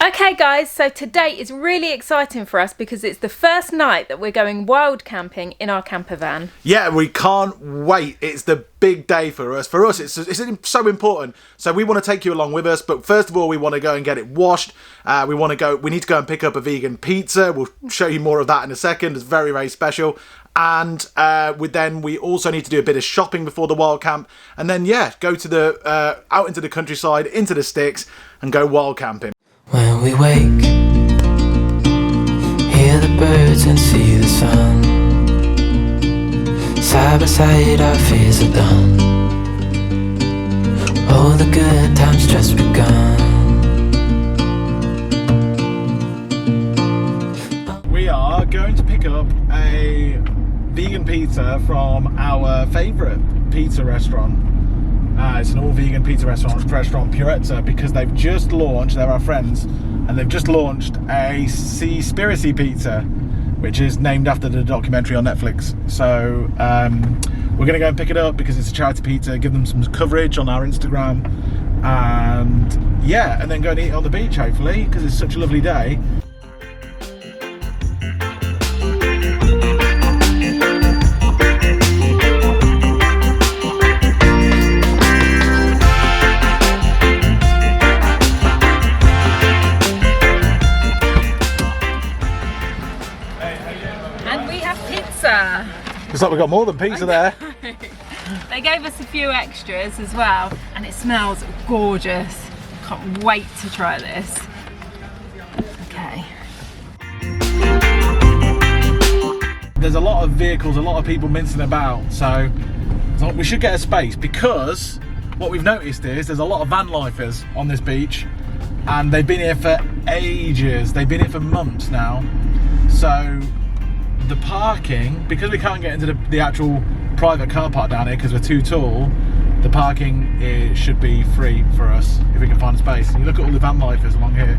Okay guys, so today is really exciting for us because it's the first night that we're going wild camping in our camper van. Yeah, we can't wait. It's the big day for us. For us, it's so important. So we want to take you along with us, but first of all, we want to go and get it washed. We need to go and pick up a vegan pizza. We'll show you more of that in a second. It's very, very special. And we also need to do a bit of shopping before the wild camp, and then go to the out into the countryside, into the sticks, and go wild camping. When we wake, hear the birds and see the sun. Side by side our fears are done. All the good times just begun. We are going to pick up a vegan pizza from our favourite pizza restaurant. It's an all-vegan pizza restaurant, Purezza, because they've just launched, they're our friends, and they've just launched a Sainsburys pizza, which is named after the documentary on Netflix. So we're going to go and pick it up because it's a charity pizza, give them some coverage on our Instagram, and then go and eat it on the beach, hopefully, because it's such a lovely day. Looks like we've got more than pizza there. They gave us a few extras as well, and it smells gorgeous. Can't wait to try this. Okay. There's a lot of vehicles, a lot of people mincing about, so we should get a space, because what we've noticed is there's a lot of van lifers on this beach, and they've been here for ages. They've been here for months now. So the parking, because we can't get into the actual private car park down here because we're too tall, the parking should be free for us if we can find a space. And you look at all the van lifers along here.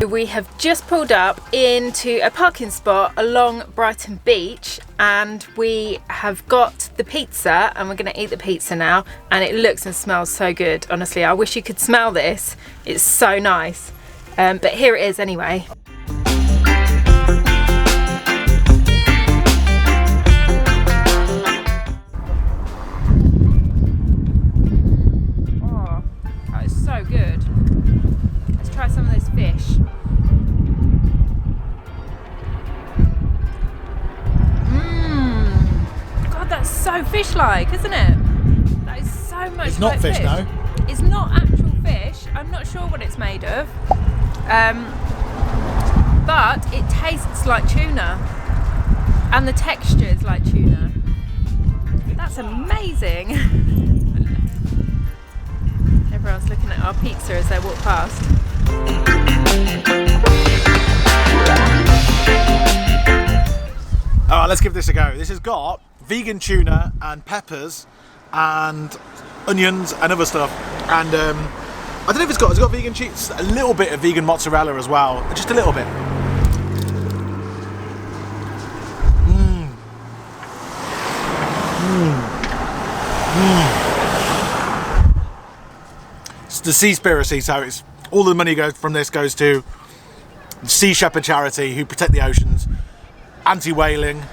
We have just pulled up into a parking spot along Brighton Beach, and we have got the pizza, and we're going to eat the pizza now, and it looks and smells so good. Honestly, I wish you could smell this. It's so nice. But here it is anyway. Oh, that is so good. Let's try some of this fish. God, that's so fish-like, isn't it? That is so much. It's not fish, no. It's not actual fish. I'm not sure what it's made of. But it tastes like tuna, and the texture is like tuna. That's amazing. Everyone's looking at our pizza as they walk past. Alright, let's give this a go. This has got vegan tuna and peppers and onions and other stuff, and I don't know if it's got vegan cheese, a little bit of vegan mozzarella as well, just a little bit. It's the Sainsburys, so it's all the money goes to Sea Shepherd charity who protect the oceans, anti-whaling,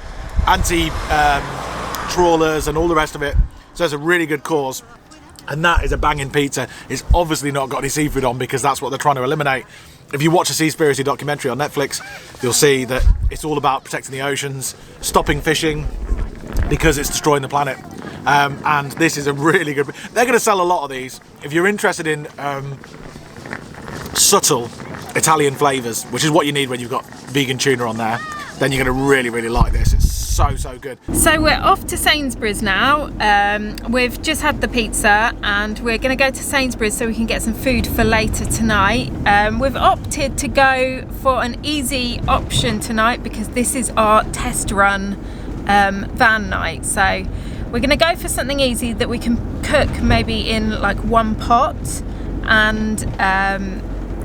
anti-trawlers, and all the rest of it. So it's a really good cause. And that is a banging pizza. It's obviously not got any seafood on because that's what they're trying to eliminate. If you watch a Sainsburys documentary on Netflix, you'll see that it's all about protecting the oceans, stopping fishing because it's destroying the planet. And this is a really good... They're going to sell a lot of these. If you're interested in subtle Italian flavours, which is what you need when you've got vegan tuna on there, then you're going to really, really like this. It's so good. So we're off to Sainsburys now. We've just had the pizza, and we're going to go to Sainsburys so we can get some food for later tonight. We've opted to go for an easy option tonight because this is our test run van night. So we're going to go for something easy that we can cook maybe in like one pot, and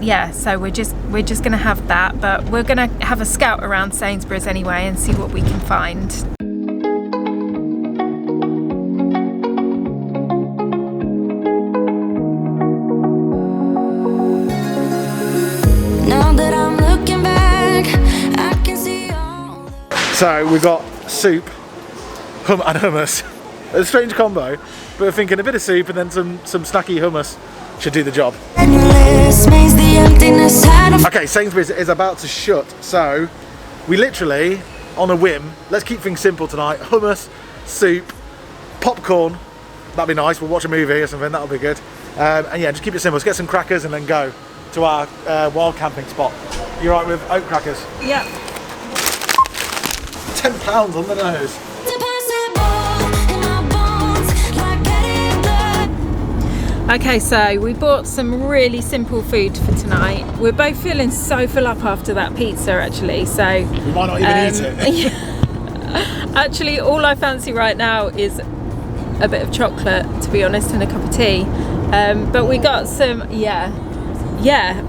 yeah, so we're just gonna have that, but we're gonna have a scout around Sainsburys anyway and see what we can find. So we've got soup, and hummus. A strange combo, but we're thinking a bit of soup and then some snacky hummus should do the job. Okay, Sainsbury's is about to shut, so we literally, on a whim, let's keep things simple tonight. Hummus, soup, popcorn, that'd be nice. We'll watch a movie or something, that'll be good. And yeah, just keep it simple. Let's get some crackers and then go to our wild camping spot. You all right with oat crackers? Yeah. £10 on the nose. Okay, so we bought some really simple food for tonight. We're both feeling so full up after that pizza, actually. So we might not even eat it. Yeah. Actually, all I fancy right now is a bit of chocolate, to be honest, and a cup of tea. But we got some, yeah.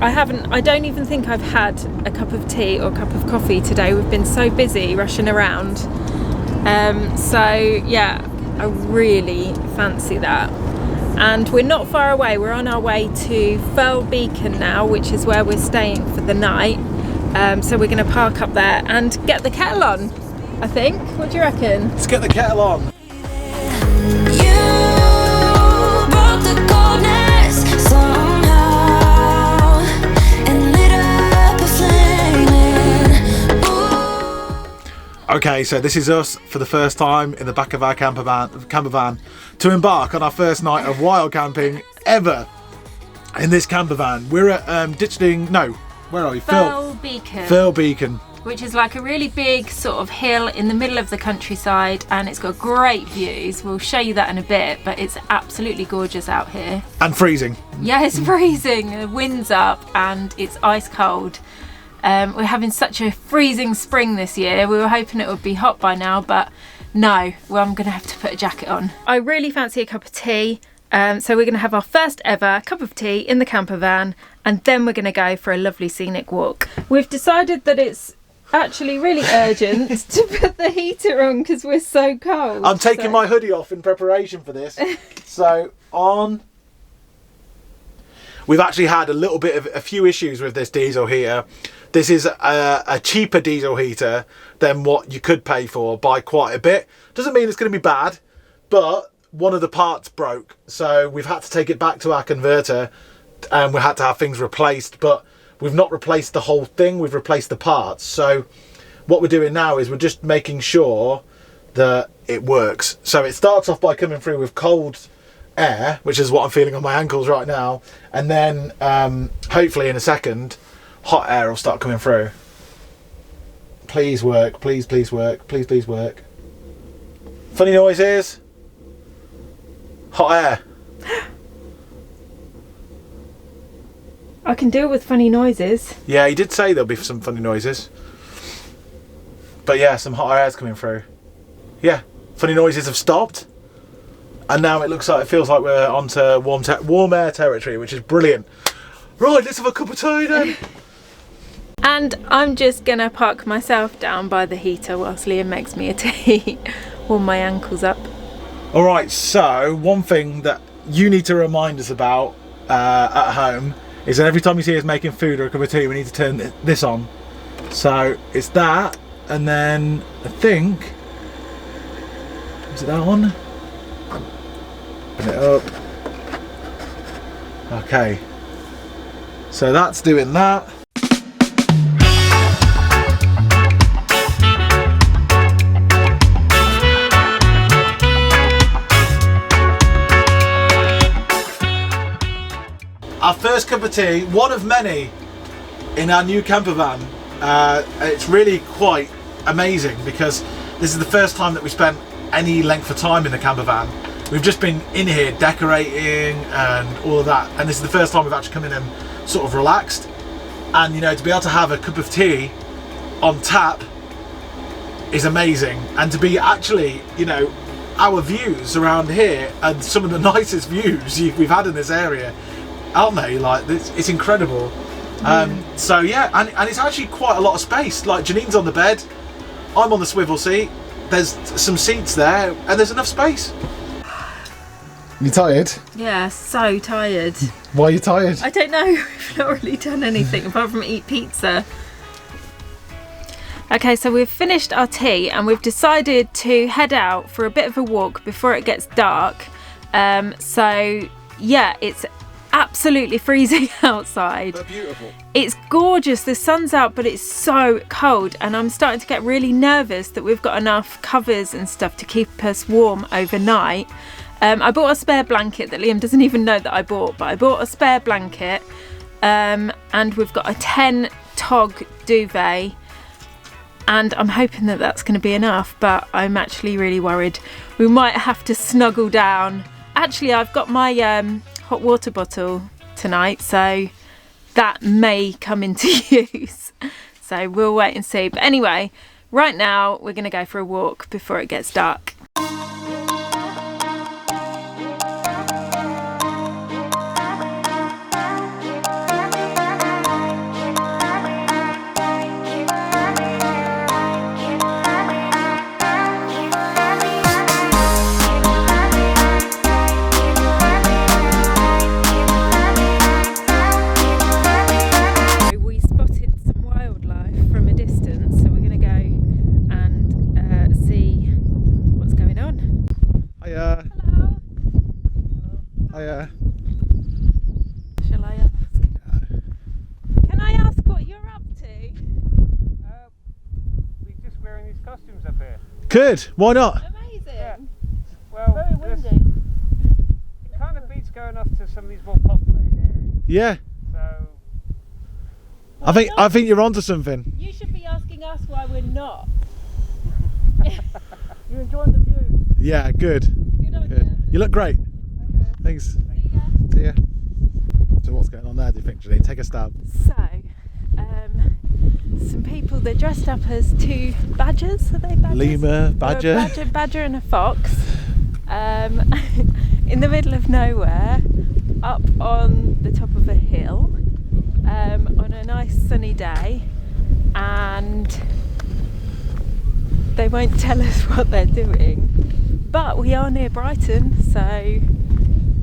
I don't even think I've had a cup of tea or a cup of coffee today. We've been so busy rushing around. So yeah, I really fancy that. And we're not far away. We're on our way to Firle Beacon now, which is where we're staying for the night. So we're going to park up there and get the kettle on, I think. What do you reckon? Let's get the kettle on. Okay, so this is us for the first time in the back of our camper van to embark on our first night of wild camping ever in this camper van. We're at where are we? Firle Beacon. Firle Beacon. Which is like a really big sort of hill in the middle of the countryside, and it's got great views. We'll show you that in a bit, but it's absolutely gorgeous out here. And freezing. Yeah, it's freezing. The wind's up and it's ice cold. We're having such a freezing spring this year. We were hoping it would be hot by now, but no. Well, I'm going to have to put a jacket on. I really fancy a cup of tea. So we're going to have our first ever cup of tea in the camper van, and then we're going to go for a lovely scenic walk. We've decided that it's actually really urgent to put the heater on because we're so cold. I'm taking my hoodie off in preparation for this. So we've actually had a few issues with this diesel heater. This is a cheaper diesel heater than what you could pay for by quite a bit. Doesn't mean it's going to be bad, but one of the parts broke, so we've had to take it back to our converter and we had to have things replaced, but we've not replaced the whole thing, we've replaced the parts. So what we're doing now is we're just making sure that it works. So it starts off by coming through with cold air, which is what I'm feeling on my ankles right now, and then hopefully in a second hot air will start coming through. Please work, please work, please work. Funny noises. Hot air. I can deal with funny noises. Yeah, he did say there'll be some funny noises. But yeah, some hot air's coming through. Yeah, funny noises have stopped. And now it feels like we're onto warm air territory, which is brilliant. Right, let's have a cup of tea then. And I'm just gonna park myself down by the heater whilst Liam makes me a tea. Warm my ankles up. All right, so one thing that you need to remind us about at home is that every time you see us making food or a cup of tea, we need to turn this on. So it's that, and then I think, is it that one? Open it up. Okay, so that's doing that. Our first cup of tea, one of many in our new camper van. It's really quite amazing because this is the first time that we spent any length of time in the camper van. We've just been in here decorating and all of that, and this is the first time we've actually come in and sort of relaxed. And you know, to be able to have a cup of tea on tap is amazing, and to be actually, you know, our views around here and some of the nicest views we've had in this area, aren't they? Like this, it's incredible. So yeah, and it's actually quite a lot of space. Like Janine's on the bed, I'm on the swivel seat, there's some seats there, and there's enough space. You tired? Yeah, so tired. Why are you tired? I don't know. I've not really done anything apart from eat pizza. Okay, so we've finished our tea and we've decided to head out for a bit of a walk before it gets dark. So yeah, it's absolutely freezing outside. They're beautiful. It's gorgeous, the sun's out, but it's so cold, and I'm starting to get really nervous that we've got enough covers and stuff to keep us warm overnight. I bought a spare blanket that Liam doesn't even know that I bought, but I bought a spare blanket, and we've got a 10 tog duvet, and I'm hoping that that's going to be enough, but I'm actually really worried. We might have to snuggle down. Actually, I've got my hot water bottle tonight, so that may come into use. So we'll wait and see. But anyway, right now we're going to go for a walk before it gets dark. Shall I ask? Can I ask what you're up to? We're just wearing these costumes up here. Good, why not? Amazing. Yeah. Well, Very windy. it kind of beats going off to some of these more populated areas. Yeah, So, I think you're onto something. You should be asking us why we're not. you're enjoying the view. Yeah, good. Good idea. Good. You look great. Okay. Thanks. See ya. See ya. So what's going on there, do you think, Janine? Take a stab. So, some people, they're dressed up as two badgers, are they badgers? Lemur, badger. Badger and a fox. In the middle of nowhere, up on the top of a hill, on a nice sunny day, and they won't tell us what they're doing, but we are near Brighton, so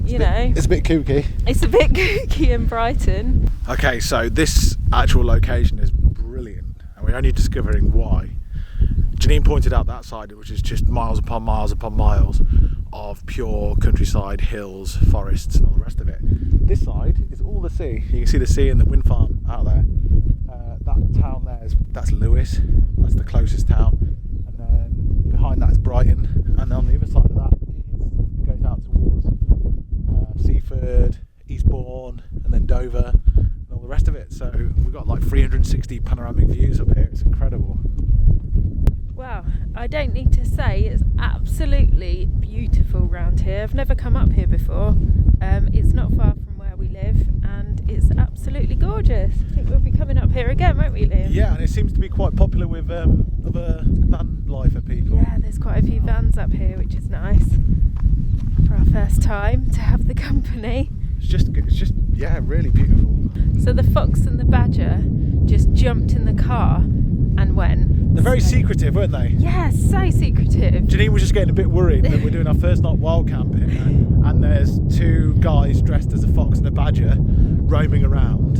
you know, It's a bit kooky. it's a bit kooky in Brighton. Okay, so this actual location is brilliant, and we're only discovering why. Janine pointed out that side, which is just miles upon miles upon miles of pure countryside, hills, forests, and all the rest of it. This side is all the sea. You can see the sea and the wind farm out there. That town there that's Lewis. That's the closest town, and then behind that is Brighton, and on the other side of that goes out towards Seaford, Eastbourne, and then Dover, and all the rest of it. So we've got like 360 panoramic views up here. It's incredible. Wow, I don't need to say, it's absolutely beautiful round here. I've never come up here before. It's not far from where we live, and it's absolutely gorgeous. I think we'll be coming up here again, won't we, Liam? Yeah, and it seems to be quite popular with other van lifer people. Yeah, there's quite a few vans up here, which is nice for our first time to have the company. It's just yeah, really beautiful. So the fox and the badger just jumped in the car and went. They're very secretive, weren't they? Yeah, so secretive. Janine was just getting a bit worried that we're doing our first night wild camping, and there's two guys dressed as a fox and a badger roaming around,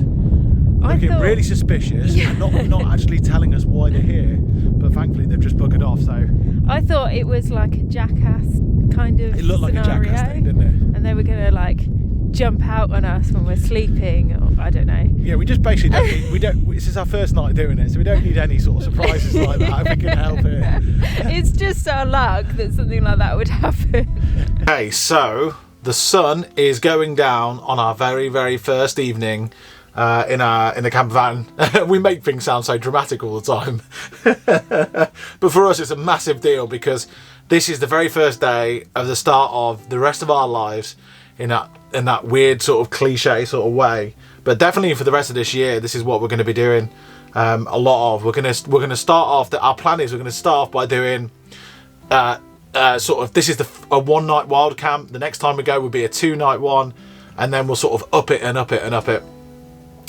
looking really suspicious, and not actually telling us why they're here. But thankfully they've just buggered off. So I thought it was like a jackass kind of it looked like scenario, a jackass thing, didn't it? and they were gonna like jump out on us when we're sleeping, or I don't know. Yeah, we just basically don't need, we don't. This is our first night doing it, so we don't need any sort of surprises like that if we can help it. It's just our luck that something like that would happen. Okay, so the sun is going down on our very, very first evening in the camper van. We make things sound so dramatic all the time, but for us it's a massive deal because this is the very first day of the start of the rest of our lives in that weird sort of cliche sort of way. But definitely for the rest of this year, this is what we're going to be doing. A lot of we're going to start off. Our plan is we're going to start off by doing sort of, this is a one night wild camp. The next time we go will be a 2-night one, and then we'll sort of up it and up it and up it.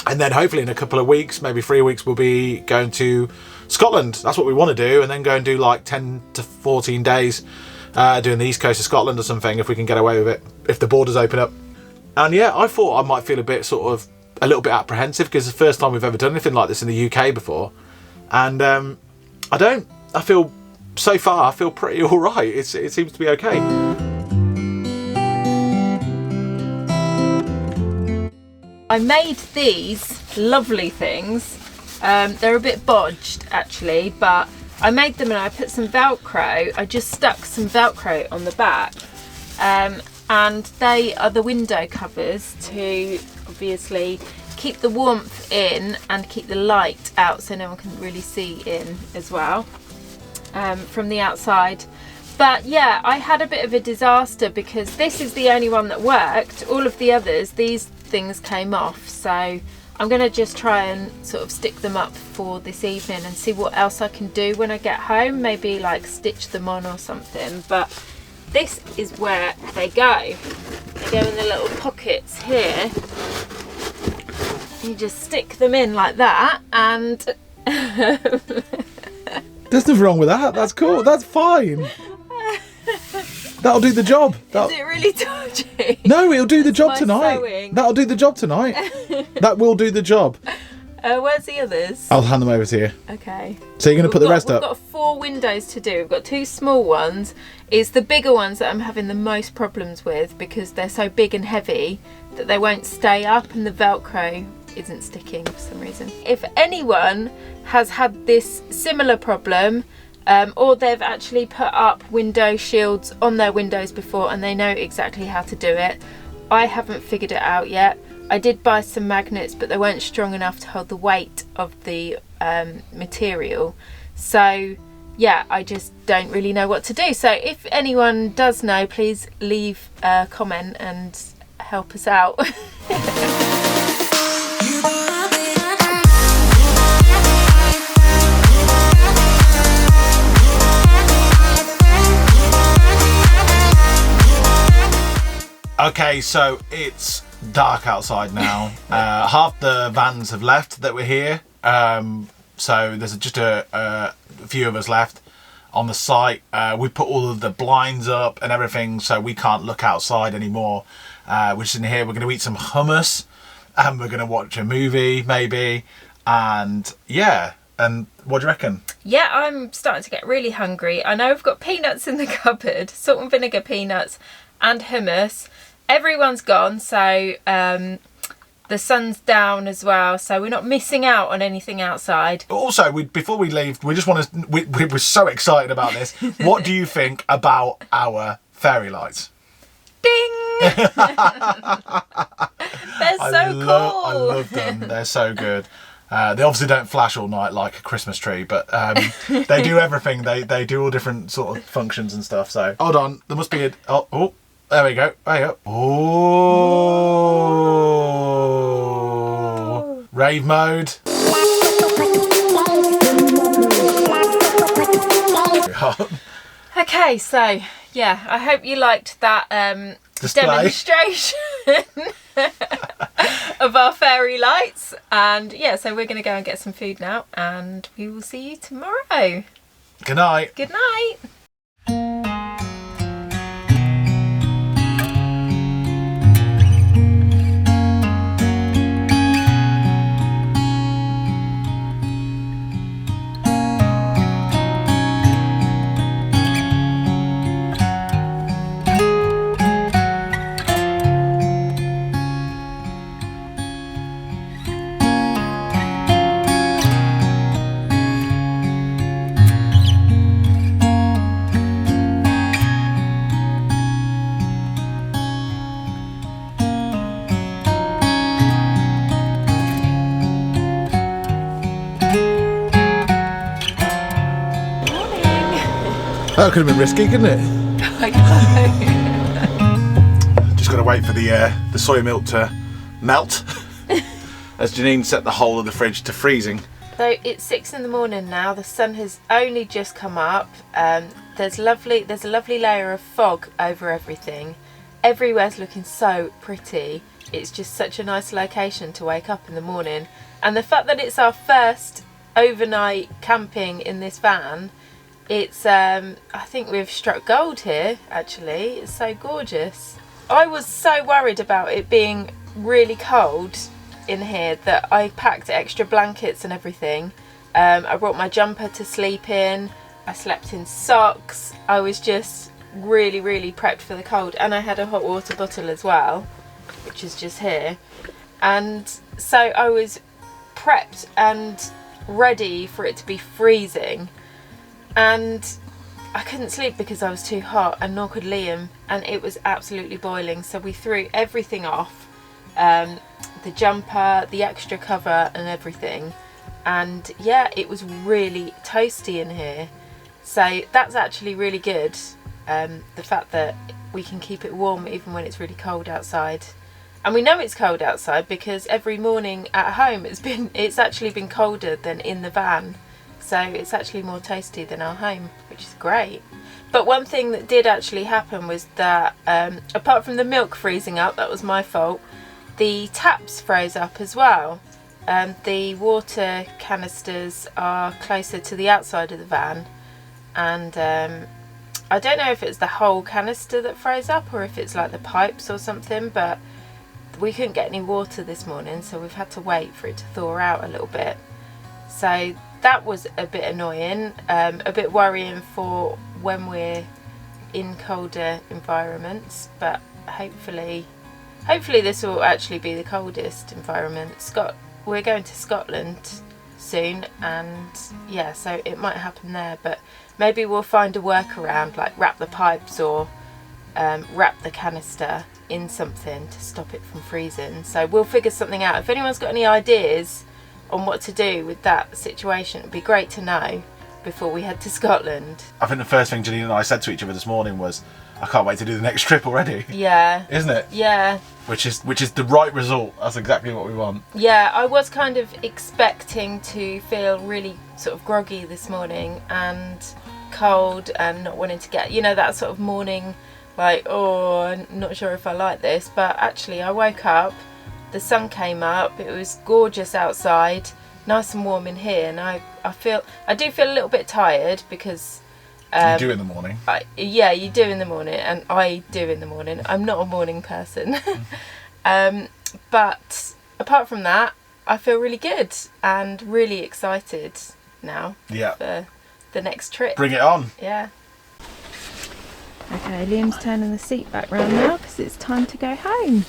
And then hopefully in a couple of weeks, maybe 3 weeks, we'll be going to Scotland. That's what we want to do, and then go and do like 10 to 14 days doing the east coast of Scotland or something, if we can get away with it, if the borders open up. And yeah, I thought I might feel a little bit apprehensive because it's the first time we've ever done anything like this in the UK before. And I don't. I feel, so far, I feel pretty all right. It seems to be okay. I made these lovely things. They're a bit bodged actually, but I made them and I put some Velcro. I just stuck some Velcro on the back. And they are the window covers to obviously keep the warmth in and keep the light out so no one can really see in as well from the outside. But yeah, I had a bit of a disaster because this is the only one that worked. All of the others, these things came off, so I'm going to just try and sort of stick them up for this evening and see what else I can do when I get home, maybe like stitch them on or something. But this is where they go. They go in the little pockets here. You just stick them in like that, and there's nothing wrong with that. That's cool. That's fine. That'll do the job. Is it really dodgy? No, it'll do the job tonight. Sewing. That'll do the job tonight. That will do the job. Where's the others? I'll hand them over to you. Okay. So you're going to put the rest up? We've got 4 windows to do. We've got 2 small ones. It's the bigger ones that I'm having the most problems with because they're so big and heavy that they won't stay up and the Velcro isn't sticking for some reason. If anyone has had this similar problem, or they've actually put up window shields on their windows before and they know exactly how to do it, I haven't figured it out yet. I did buy some magnets, but they weren't strong enough to hold the weight of the material. So yeah, I just don't really know what to do. So if anyone does know, please leave a comment and help us out. Okay, so it's dark outside now. Half the vans have left that were here. So there's just a few of us left on the site. We put all of the blinds up and everything, so we can't look outside anymore. We're just in here. We're going to eat some hummus and we're going to watch a movie maybe. And yeah, and what do you reckon? Yeah, I'm starting to get really hungry. I know I've got peanuts in the cupboard, salt and vinegar peanuts and hummus. Everyone's gone, so the sun's down as well, so we're not missing out on anything outside. Also, before we leave, we just want to. We were so excited about this. What do you think about our fairy lights? Ding! They're so cool. I love them. They're so good. They obviously don't flash all night like a Christmas tree, but they do everything. They do all different sort of functions and stuff. So hold on, there must be a. Oh, there we go. There you go. Oh, rave mode. Okay, so yeah, I hope you liked that demonstration of our fairy lights. And yeah, so we're going to go and get some food now, and we will see you tomorrow. Good night. Good night. That could have been risky, couldn't it? I know. Just got to wait for the soy milk to melt. As Janine set the whole of the fridge to freezing. So it's 6 in the morning now. The sun has only just come up. There's a lovely layer of fog over everything. Everywhere's looking so pretty. It's just such a nice location to wake up in the morning. And the fact that it's our first overnight camping in this van, it's I think we've struck gold here actually. It's so gorgeous. I was so worried about it being really cold in here that I packed extra blankets and everything, I brought my jumper to sleep in. I slept in socks. I was just really, really prepped for the cold, and I had a hot water bottle as well, which is just here. And so I was prepped and ready for it to be freezing, and I couldn't sleep because I was too hot, and nor could Liam, and it was absolutely boiling. So we threw everything off, the jumper, the extra cover and everything, and yeah, it was really toasty in here. So that's actually really good, the fact that we can keep it warm even when it's really cold outside. And we know it's cold outside because every morning at home it's actually been colder than in the van. So it's actually more toasty than our home, which is great. But one thing that did actually happen was that, apart from the milk freezing up, that was my fault, the taps froze up as well. The water canisters are closer to the outside of the van, and I don't know if it's the whole canister that froze up or if it's like the pipes or something, but we couldn't get any water this morning, so we've had to wait for it to thaw out a little bit. So that was a bit annoying, a bit worrying for when we're in colder environments, but hopefully this will actually be the coldest environment. We're going to Scotland soon, and yeah, so it might happen there, but maybe we'll find a workaround, like wrap the pipes or wrap the canister in something to stop it from freezing. So we'll figure something out. If anyone's got any ideas on what to do with that situation, it'd be great to know before we head to Scotland. I think the first thing Janine and I said to each other this morning was, I can't wait to do the next trip already. Yeah. Isn't it? Yeah. Which is the right result. That's exactly what we want. Yeah, I was kind of expecting to feel really sort of groggy this morning and cold and not wanting to get, that sort of morning, like, oh, I'm not sure if I like this. But actually I woke up, the sun came up, it was gorgeous outside, nice and warm in here, and I do feel a little bit tired because you do in the morning. Yeah, you do in the morning, and I do in the morning. I'm not a morning person. But apart from that, I feel really good and really excited now for the next trip. Bring it on. Yeah. Okay, Liam's turning the seat back round now because it's time to go home.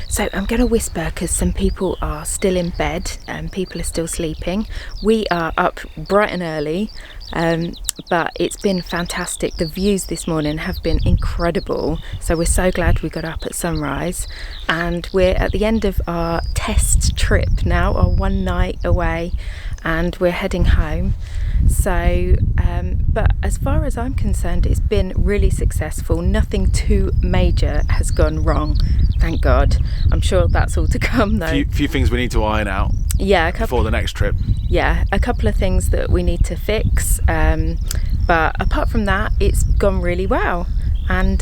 So I'm going to whisper because some people are still in bed and people are still sleeping. We are up bright and early, but it's been fantastic. The views this morning have been incredible. So we're so glad we got up at sunrise, and we're at the end of our test trip now, our one night away, and we're heading home. So but as far as I'm concerned, it's been really successful. Nothing too major has gone wrong, thank God. I'm sure that's all to come though. Few things we need to iron out. Yeah, before the next trip. Yeah, a couple of things that we need to fix, but apart from that, it's gone really well. And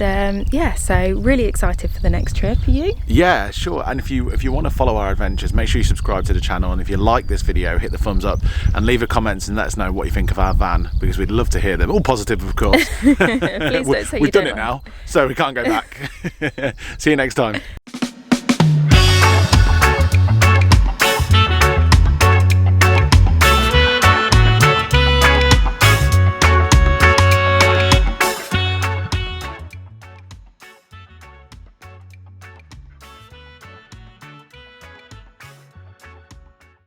yeah, so really excited for the next trip. Are you? Yeah, sure. And if you want to follow our adventures, make sure you subscribe to the channel, and if you like this video, hit the thumbs up and leave a comment and let us know what you think of our van, because we'd love to hear them. All positive, of course. Please don't say We've done it now, so we can't go back. See you next time.